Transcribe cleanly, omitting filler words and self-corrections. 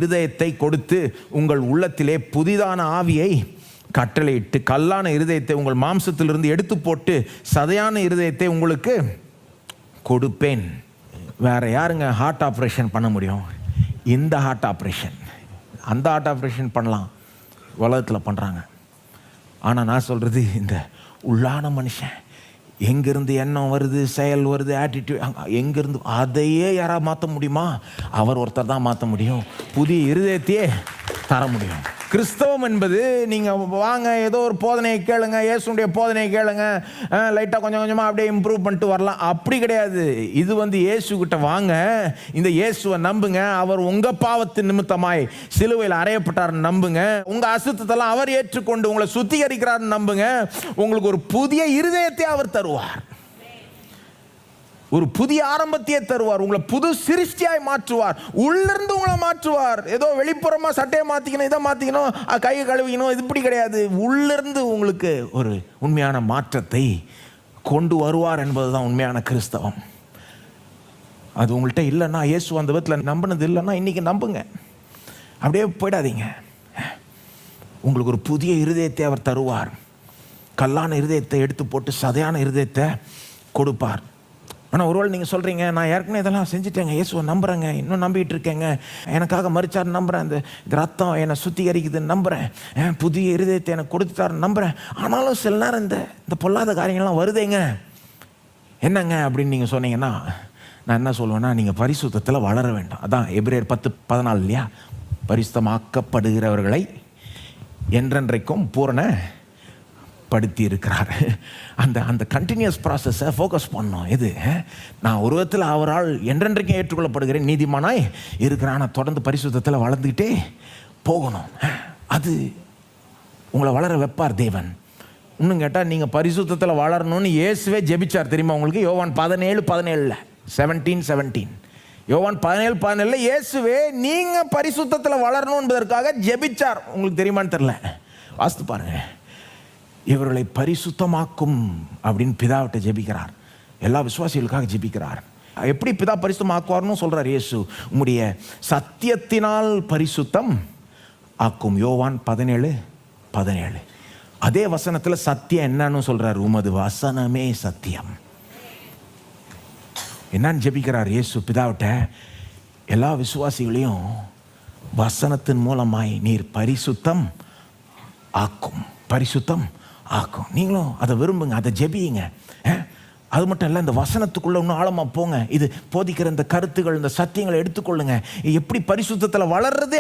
இருதயத்தை கொடுத்து உங்கள் உள்ளத்திலே புதிதான ஆவியை கட்டளையிட்டு கல்லான இருதயத்தை உங்கள் மாம்சத்திலிருந்து எடுத்து போட்டு சதையான இருதயத்தை உங்களுக்கு கொடுப்பேன். வேற யாருங்க ஹார்ட் ஆப்ரேஷன் பண்ண முடியும்? இந்த ஹார்ட் ஆப்ரேஷன், அந்த ஹார்ட் ஆப்ரேஷன் பண்ணலாம், உலகத்தில் பண்ணுறாங்க. ஆனால் நான் சொல்கிறது, இந்த உள்ளான மனுஷன் எங்கேருந்து எண்ணம் வருது, செயல் வருது, ஆட்டிடியூட் எங்கேருந்து, அதையே யாராவது மாற்ற முடியுமா? அவர் ஒருத்தர் தான் மாற்ற முடியும். புதிய இருதயத்தையே தர முடியும். கிறிஸ்தவம் என்பது நீங்கள் வாங்க ஏதோ ஒரு போதனையை கேளுங்க, இயேசுடைய போதனையை கேளுங்க, லைட்டாக கொஞ்சம் கொஞ்சமாக அப்படியே இம்ப்ரூவ் பண்ணிட்டு வரலாம், அப்படி கிடையாது. இது இயேசுகிட்ட வாங்க, இந்த இயேசுவை நம்புங்க, அவர் உங்கள் பாவத்தின் நிமித்தமாய் சிலுவையில் அறையப்பட்டார்னு நம்புங்க, உங்கள் அசுத்தத்தெல்லாம் அவர் ஏற்றுக்கொண்டு உங்களை சுத்திகரிக்கிறார்னு நம்புங்க. உங்களுக்கு ஒரு புதிய இருதயத்தை அவர் தருவார், ஒரு புதிய ஆரம்பத்தையே தருவார், உங்களை புது சிருஷ்டியாய் மாற்றுவார், உள்ளிருந்து உங்களை மாற்றுவார். ஏதோ வெளிப்புறமா சட்டையை மாற்றிக்கணும், இதை மாற்றிக்கணும், கையை கழுவிக்கணும், இது இப்படி கிடையாது. உள்ளிருந்து உங்களுக்கு ஒரு உண்மையான மாற்றத்தை கொண்டு வருவார் என்பதுதான் உண்மையான கிறிஸ்தவம். அது உங்கள்கிட்ட இல்லைன்னா, இயேசு அந்த விதத்தில் நம்பினது இல்லைன்னா இன்னைக்கு நம்புங்க, அப்படியே போயிடாதீங்க. உங்களுக்கு ஒரு புதிய இருதயத்தை அவர் தருவார், கல்லான இருதயத்தை எடுத்து போட்டு சதையான இருதயத்தை கொடுப்பார். ஆனால் ஒருவேளை நீங்கள் சொல்கிறீங்க, நான் ஏற்கனவே இதெல்லாம் செஞ்சுட்டேங்க, இயேசுவை நம்புகிறேங்க, இன்னும் நம்பிக்கிட்டு இருக்கேங்க, எனக்காக மரிச்சார் நம்புகிறேன், இந்த ரத்தம் என்னை சுத்திகரிக்குதுன்னு நம்புகிறேன், புதிய இருதயத்தை எனக்கு கொடுத்துட்டாருன்னு நம்புகிறேன். ஆனாலும் சில நேரம் இந்த பொல்லாத காரியங்கள்லாம் வருதேங்க, என்னங்க அப்படின்னு நீங்கள் சொன்னீங்கன்னா, நான் என்ன சொல்லுவேன்னா, நீங்கள் பரிசுத்தத்தில் வளர வேண்டாம். அதான் எபிரேயர் 10:14 இல்லையா? பரிசுத்தமாக்கப்படுகிறவர்களை என்றென்றைக்கும் பூரண படுத்தி இருக்கிறார். அந்த கண்டினியூஸ் ப்ராசஸை ஃபோக்கஸ் பண்ணோம். இது நான் ஒரு விதத்தில் அவரால் என்றென்றைக்கும் ஏற்றுக்கொள்ளப்படுகிறேன், நீதிமானாய் இருக்கிறான், நான் தொடர்ந்து பரிசுத்தத்தில் வளர்ந்துக்கிட்டே போகணும். அது உங்களை வளர வைப்பார் தேவன். இன்னும் கேட்டால், நீங்கள் பரிசுத்தத்தில் வளரணும்னு இயேசுவே ஜெபிச்சார் தெரியுமா உங்களுக்கு? யோவான் 17:17 யோவான் 17:17 இயேசுவே நீங்கள் பரிசுத்தத்தில் வளரணும் என்பதற்காக ஜெபிச்சார். உங்களுக்கு தெரியுமான்னு தெரியல, வாசித்து பாருங்க. இவர்களை பரிசுத்தமாக்கும் அப்படின்னு பிதாவிட்ட ஜெபிக்கிறார், எல்லா விசுவாசிகளுக்காக ஜெபிக்கிறார். எப்படி பிதா பரிசுத்தமாக்குவார்னு சொல்றார் இயேசு, உம்முடைய சத்தியத்தினால் பரிசுத்தம் ஆக்கும். யோவான் 17:17. அதே வசனத்தில் சத்தியம் என்னன்னு சொல்றார், உமது வசனமே சத்தியம். என்னன்னு ஜெபிக்கிறார் இயேசு பிதாவிட்ட? எல்லா விசுவாசிகளையும் வசனத்தின் மூலமாய் நீர் பரிசுத்தம் ஆக்கும், பரிசுத்தம் ஆக்கும். நீங்களும் அதை விரும்புங்க, அதை ஜெபியுங்க. அது மட்டும் இல்லை, இந்த வசனத்துக்குள்ள இன்னும் ஆழமாக போங்க. இது போதிக்கிற இந்த கருத்துகள், இந்த சத்தியங்களை எடுத்துக்கொள்ளுங்க. எப்படி பரிசுத்தத்தில் வளர்றது